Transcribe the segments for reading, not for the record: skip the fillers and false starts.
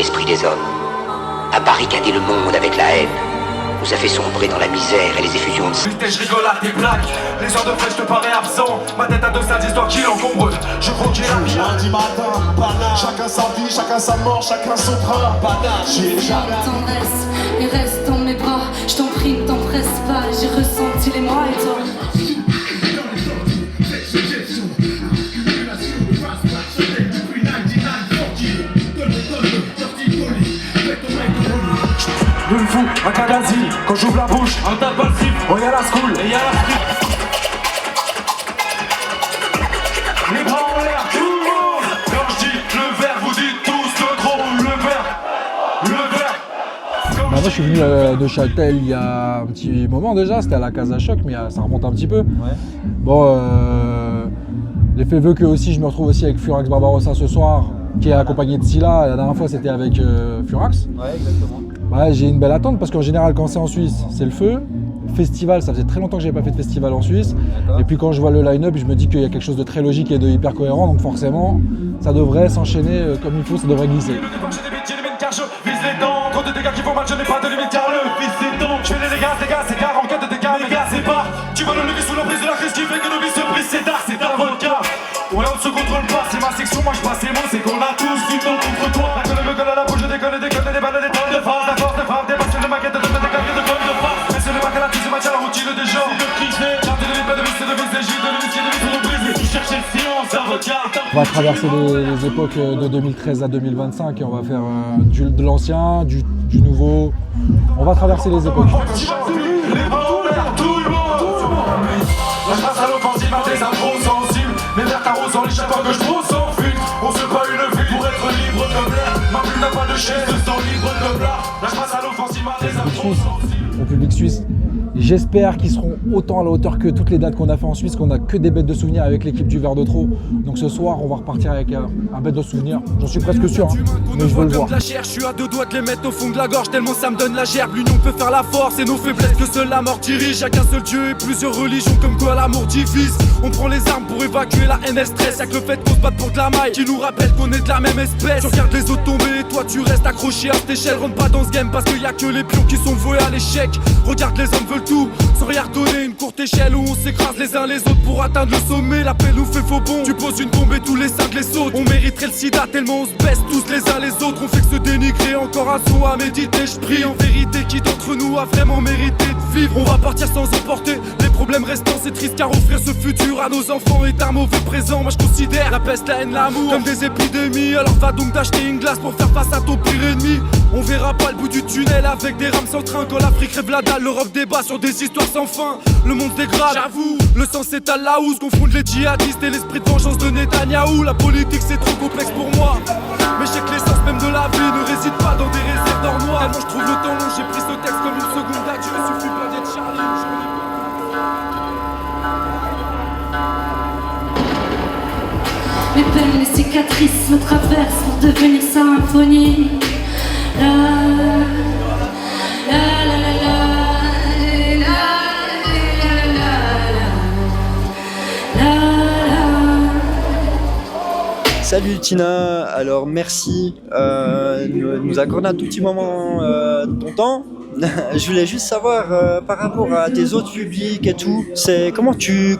l'esprit des hommes, a barricadé le monde avec la haine, nous a fait sombrer dans la misère et les effusions de sang. Je rigole à tes blagues, les heures de frais je te parais absent. Ma tête a deux sales histoires qui l'encombrent. Je crois qu'il a bien. Lundi matin, chacun sa vie, chacun sa mort, chacun son train. J'ai jamais tendresse et reste dans mes bras. Je t'en prie, ne t'empresse pas, j'ai ressenti les mois et toi. Le fou, un cagazi, quand j'ouvre la bouche, un tape pas le slip. Oh y'a la school, et y'a la street. Les bras en l'air, tout le monde. Quand je dis le verre, vous dites tous le gros, le verre. Moi je suis venu de Châtel il y a un petit moment déjà, c'était à la Casa Choc, mais ça remonte un petit peu. Ouais. Bon, l'effet veut que aussi je me retrouve aussi avec Furax Barbarossa ce soir, qui est accompagné de Scylla. La dernière fois c'était avec Furax. Ouais, exactement. Ouais, j'ai une belle attente parce qu'en général quand c'est en Suisse, c'est le feu. Festival, ça faisait très longtemps que j'avais pas fait de festival en Suisse. Et puis quand je vois le line-up, je me dis qu'il y a quelque chose de très logique et de hyper cohérent, donc forcément, ça devrait s'enchaîner comme il faut, ça devrait glisser. Je vise les dents, trop de dégâts qui font mal, je n'ai pas de limite car le fils des dents. Je fais les dégâts, c'est car en cas de dégâts, les gars, c'est pas. Tu vas le lever sous l'emprise de la crise qui fait que le vice se brise, c'est d'art, c'est ta vodka. Ouais, on ne se contrôle pas, c'est ma section, moi je passe les mots, c'est qu'on a tous du temps contre toi. La gueule me gueule à la bouche, je déconne, des balles, des tonnes de phrases. La force de frappe, des passions de maquettes, de claques, de tonnes de phrases. Mais c'est le bac à la piste, match à la routine des gens. De criser, j'arrête de pas de vis, de vis, de gilles, de vis, de vis, de brise. Tu cherches le silence, avocat. On va traverser les époques de 2013 à 2025 et on va faire de l'ancien, du nouveau. On va traverser les époques. Les bras en l'air, tout le monde. Là je passe à l'offensive, à des impros sensibles. Mes verres t'arrosant, les chaque fois que je trouve sans fuite. On se bat une vie pour être libre comme l'air. Ma plume n'a pas de chaise, se sent libre comme l'art. Là je passe à l'offensive, à des impros sensibles. Au public suisse, j'espère qu'ils seront autant à la hauteur que toutes les dates qu'on a fait en Suisse, qu'on a que des bêtes de souvenirs avec l'équipe du Verre de Trop. Donc ce soir, on va repartir avec un bête de souvenirs. J'en suis presque sûr, hein, mais je veux le voir. Je suis à deux doigts de les mettre au fond de la gorge, tellement ça me donne la gerbe. L'union peut faire la force et nos faiblesses que seule la mort dirige. Chacun seul Dieu et plusieurs religions, comme quoi l'amour divise. On prend les armes pour évacuer la haine et le stress. Y'a que le fait qu'on se batte pour de la maille qui nous rappelle qu'on est de la même espèce. Tu regardes les autres tomber et toi tu restes accroché à cette échelle. Rentre pas dans ce game parce qu'il y a que les pions qui sont voués à l'échec. Regarde les hommes veulent tout sans rien redonner, une courte échelle où on s'écrase les uns les autres pour atteindre le sommet. La paix nous fait faux bon. Tu poses une bombe et tous les cinq les sautent. On mériterait le sida tellement on se baisse tous les uns les autres. On fait que se dénigrer, encore un saut à méditer. Je prie en vérité, qui d'entre nous a vraiment mérité de vivre? On va partir sans emporter les problèmes restants, c'est triste car offrir ce futur à nos enfants est un mauvais présent. Moi je considère la peste, la haine, l'amour comme des épidémies. Alors va donc d'acheter une glace pour faire face à ton pire ennemi. On verra pas le bout du tunnel avec des rames sans train. Quand l'Afrique rêve la dalle, l'Europe débat sur des histoires sans fin. Le monde se dégrade, j'avoue. Le sang s'étale là où se confondent les djihadistes et l'esprit de vengeance de Netanyahou. La politique c'est trop complexe pour moi. Mais je sais que l'essence même de la vie ne réside pas dans des réserves d'or noir. Tellement je trouve le temps long, j'ai pris ce texte comme une seconde adieu. Suffit pas d'être Charlie. Mes peines, les cicatrices me traversent pour devenir symphonie. La la la la la. Salut Tina, alors merci de nous accorder un tout petit moment de ton temps. Je voulais juste savoir par rapport à tes autres publics et tout, c'est comment tu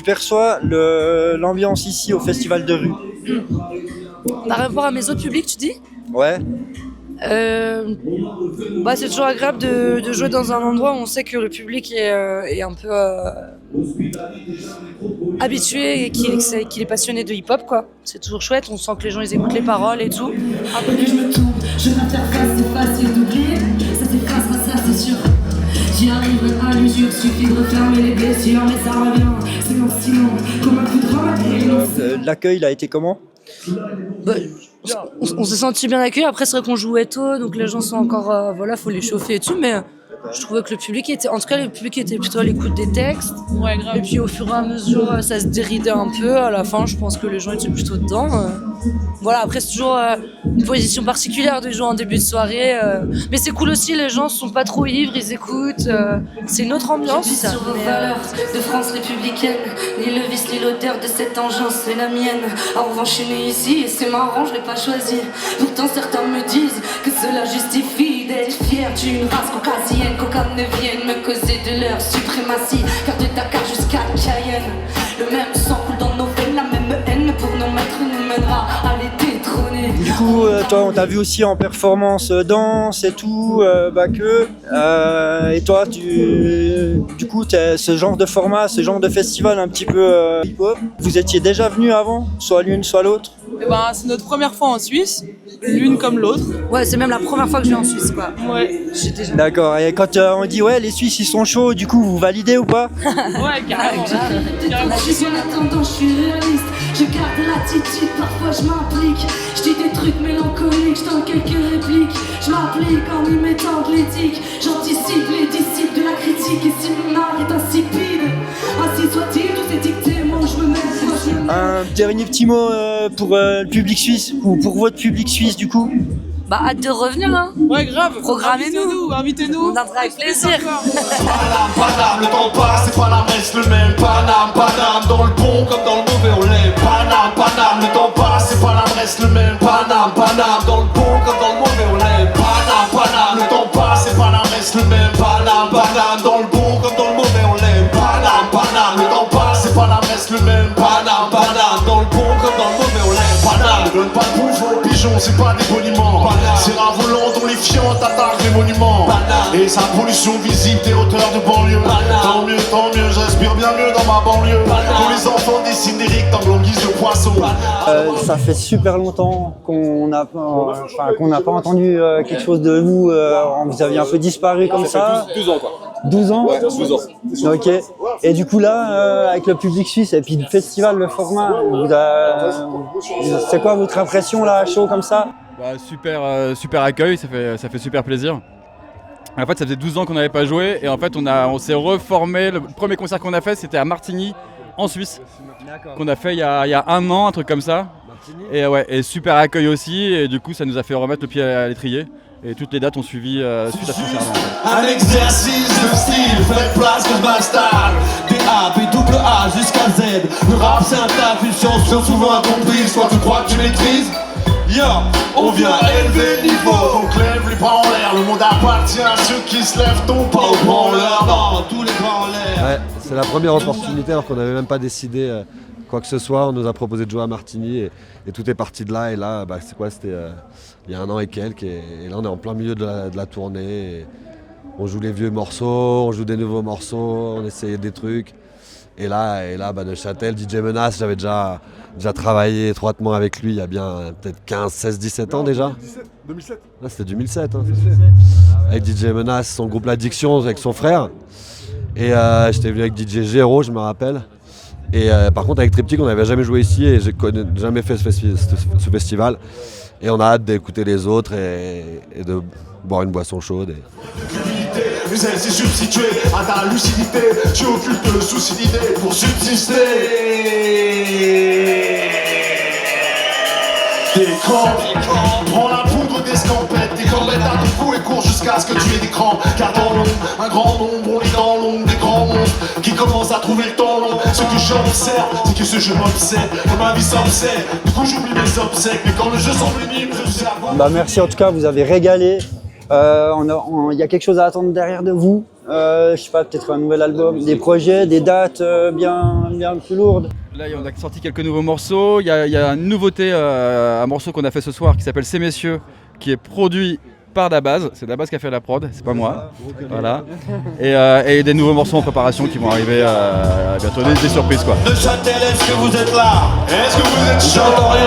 perçois l'ambiance ici au festival de rue? Par rapport à mes autres publics, tu dis? Ouais. C'est toujours agréable de jouer dans un endroit où on sait que le public est un peu habitué et qu'il est passionné de hip-hop, quoi. C'est toujours chouette, on sent que les gens ils écoutent les paroles et tout. Après que je me tourne, je m'interface, c'est facile d'oublier. Ça s'efface, ça c'est sûr. J'y arrive à l'usure, suffit de refermer les blessures, mais ça revient. C'est mon stylo, comme un coup de vent. L'accueil a été comment? On s'est senti bien accueillis. Après c'est vrai qu'on jouait tôt, donc les gens sont encore faut les chauffer et tout, mais je trouvais que le public était plutôt à l'écoute des textes. Ouais, grave. Et puis au fur et à mesure ça se déridait un peu. À la fin je pense que les gens étaient plutôt dedans. Voilà, après c'est toujours une position particulière de jouer en début de soirée. Mais c'est cool aussi, les gens sont pas trop ivres, ils écoutent. C'est une autre ambiance. J'appuie sur vos valeurs de France républicaine. Ni le vice ni l'odeur de cette engeance, c'est la mienne. En revanche, je suis né ici et c'est marrant, je l'ai pas choisi. Pourtant, certains me disent que cela justifie d'être fier d'une race caucasienne. Qu'aucun ne vienne me causer de leur suprématie. Car de Dakar jusqu'à Cayenne, le même sang coule dans nos veines, la même haine pour nos maîtres nous mènera à les détrôner. Du coup, toi, on t'a vu aussi en performance danse et tout, et toi, du coup, t'es ce genre de format, ce genre de festival un petit peu hip-hop, vous étiez déjà venus avant, soit l'une, soit l'autre? Eh ben, c'est notre première fois en Suisse, l'une comme l'autre. Ouais, c'est même la première fois que je vais en Suisse, quoi. Ouais. D'accord, et quand on dit ouais, les Suisses ils sont chauds, du coup, vous validez ou pas? Ouais, carrément. Je suis en attendant, je suis réaliste. Je garde l'attitude, parfois je m'implique. Je dis des trucs mélancoliques, je donne quelques répliques. Je m'applique en y mettant de l'éthique. J'anticipe les disciples de la critique. Et si mon art est insipide, ainsi soit-il, tout est dicté, moi je me mets. Un dernier petit mot pour le public suisse, ou pour votre public suisse du coup? Bah, hâte de revenir, hein. Ouais, grave. Programmez-nous. Invitez-nous. On viendra avec plaisir. Paname, Paname, le temps passe, c'est pas la messe le même. Paname, Paname, dans le bon comme dans le mauvais on l'aime. Paname, Paname, le temps passe, c'est pas la messe le même. Paname, Paname, dans le bon comme dans le mauvais on l'aime. Paname, Paname, le temps passe, c'est pas la messe le même. Paname, Paname, dans le bon comme dans le mauvais on l'aime. Paname, Paname, le temps passe, c'est pas la messe le même. Paname, Paname, dans le bon comme dans le mauvais on l'aime. Paname, ne donne pas de bouffe aux pigeons, c'est pas des boniments. C'est un volant dont les fientes attaquent les monuments. Et sa pollution visible des hauteurs de banlieue. Tant mieux, je respire bien mieux dans ma banlieue. Pour les enfants dessinent des rectangles en guise de poisson. Ça fait super longtemps qu'on n'a pas entendu quelque chose de vous. Vous aviez un peu disparu comme ça. 12 ans quoi. 12 ans? Ouais, 12 ans. Ok. Et du coup là, avec le public suisse et puis le festival, le format, c'est quoi votre impression là, à chaud comme ça? Bah, super accueil, ça fait super plaisir. En fait, ça faisait 12 ans qu'on n'avait pas joué et en fait, on s'est reformé. Le premier concert qu'on a fait, c'était à Martigny, en Suisse, qu'on a fait il y a un an, un truc comme ça. Et ouais, et super accueil aussi. Et du coup, ça nous a fait remettre le pied à l'étrier. Et toutes les dates ont suivi suite à ce concert. Un exercice de style, faites place que je m'installe. Des A, B, double A jusqu'à Z. Le rap c'est un taf, une science bien souvent incomprise. Toi tu crois que tu maîtrises? Yo, on vient élever le niveau. Donc lève les bras en l'air, le monde appartient à ceux qui se lèvent. Ton pas au branleur, non, tous les bras en l'air. Ouais, c'est la première opportunité alors qu'on n'avait même pas décidé quoi que ce soit. On nous a proposé de jouer à Martigny et tout est parti de là. Et là, c'était il y a un an et quelques. Et là, on est en plein milieu de la tournée. Et on joue les vieux morceaux, on joue des nouveaux morceaux, on essayait des trucs. Et là, Neuchâtel, DJ Menace, j'avais déjà travaillé étroitement avec lui il y a bien peut-être 15, 16, 17 ans déjà. 2007. Là, c'était 2007. Hein. Avec DJ Menace, son groupe L'Addiction, avec son frère. Et j'étais venu avec DJ Géraud, je me rappelle. Et par contre, avec Triptyque, on n'avait jamais joué ici et j'ai jamais fait ce festival. Et on a hâte d'écouter les autres et de boire une boisson chaude. Mais elle s'est substituée à ta lucidité. Tu occultes le souci d'idée pour subsister. Des crampes, prends la poudre d'escampette. Tes corbettes à ton cou et cours jusqu'à ce que tu aies des crampes. Car dans l'ombre, un grand nombre, on est dans l'ombre des grands monstres qui commencent à trouver le temps long. Ce que j'observe, c'est que ce jeu m'obsède, que ma vie s'obsède. Du coup j'oublie mes obsèques, mais quand le jeu semble minime, je sais avoir. Bah merci en tout cas, vous avez régalé. Il y a quelque chose à attendre derrière de vous. Je sais pas, peut-être un nouvel album, des projets, des dates bien plus lourdes. Là, on a sorti quelques nouveaux morceaux. Il y a une nouveauté, un morceau qu'on a fait ce soir qui s'appelle Ces Messieurs, qui est produit par Dabaz. C'est Dabaz qui a fait la prod, c'est pas moi. Voilà. Et des nouveaux morceaux en préparation qui vont arriver bientôt, des surprises quoi. Neuchâtel, est-ce que vous êtes là? Est-ce que vous êtes chaud? J'entends rien.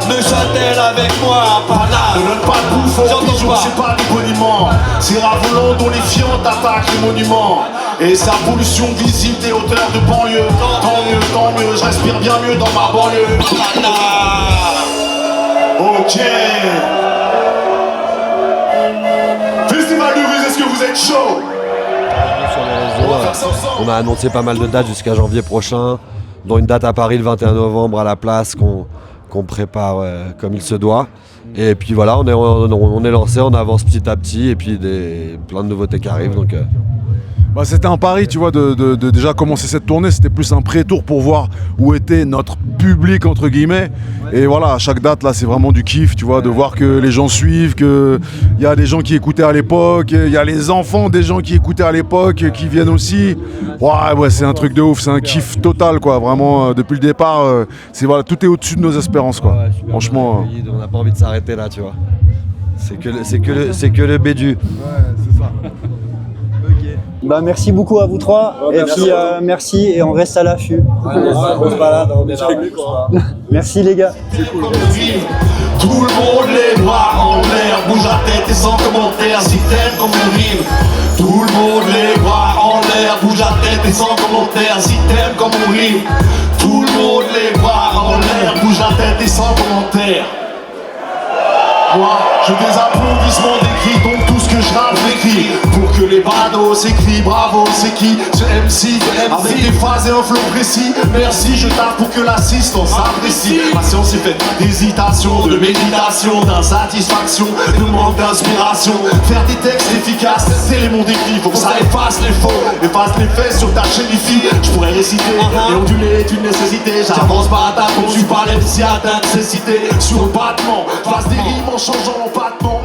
Neuchâtel avec moi, Paname. Ne donne pas de bouffe aux pigeons, c'est pas des boniments. C'est Ravolant dont les fientes attaquent les monuments. Et sa pollution visible des hauteurs de banlieue. Tant mieux, je respire bien mieux dans ma banlieue. Ok. Festival de Ruse, est-ce que vous êtes chaud? Sur les réseaux, on a annoncé pas mal de dates jusqu'à janvier prochain. dont une date à Paris le 21 novembre à la place qu'on prépare comme il se doit. Et puis voilà, on est lancé, on avance petit à petit et puis plein de nouveautés qui arrivent. Donc, Bah, c'était un pari, tu vois, de déjà commencer cette tournée. C'était plus un pré-tour pour voir où était notre public, entre guillemets. Et voilà, à chaque date, là, c'est vraiment du kiff, tu vois, de voir que les gens suivent, qu'il y a des gens qui écoutaient à l'époque, il y a les enfants des gens qui écoutaient à l'époque, qui viennent aussi. Ouais, c'est un truc de ouf, c'est un kiff total, quoi. Vraiment, depuis le départ, voilà, tout est au-dessus de nos espérances, quoi. Franchement. On n'a pas envie de s'arrêter là, tu vois. C'est que le bédu. Ouais, c'est ça. Bah, merci beaucoup à vous trois. Et puis merci et on reste à l'affût. On se balade, on est là. Merci les gars. C'est cool. Tout le monde les bras en l'air, bouge la tête et sans commentaire si t'aimes comme on rime. Tout le monde les bras en l'air, bouge la tête et sans commentaire si t'aimes comme on rime. Tout le monde les bras en l'air, bouge la tête et sans commentaire. Moi, j'ai des applaudissements d'écrit, donc tout ce que je rappe, j'écris. Pour que les badauds s'écrient, bravo, c'est qui ce MC, avec des phases et un flow précis. Merci, je tape pour que l'assistance apprécie. Ma science est faite d'hésitation, de méditation, d'insatisfaction, de manque d'inspiration. Faire des textes efficaces, c'est les mots d'écrit. Faut que ça efface les faux, efface les faits sur ta chaîne IFI. Je pourrais réciter, et onduler est une nécessité. J'avance par attaque, conçu par l'MC à d'incessité. Sur le battement, fasse des rimes en changeant l'empattement.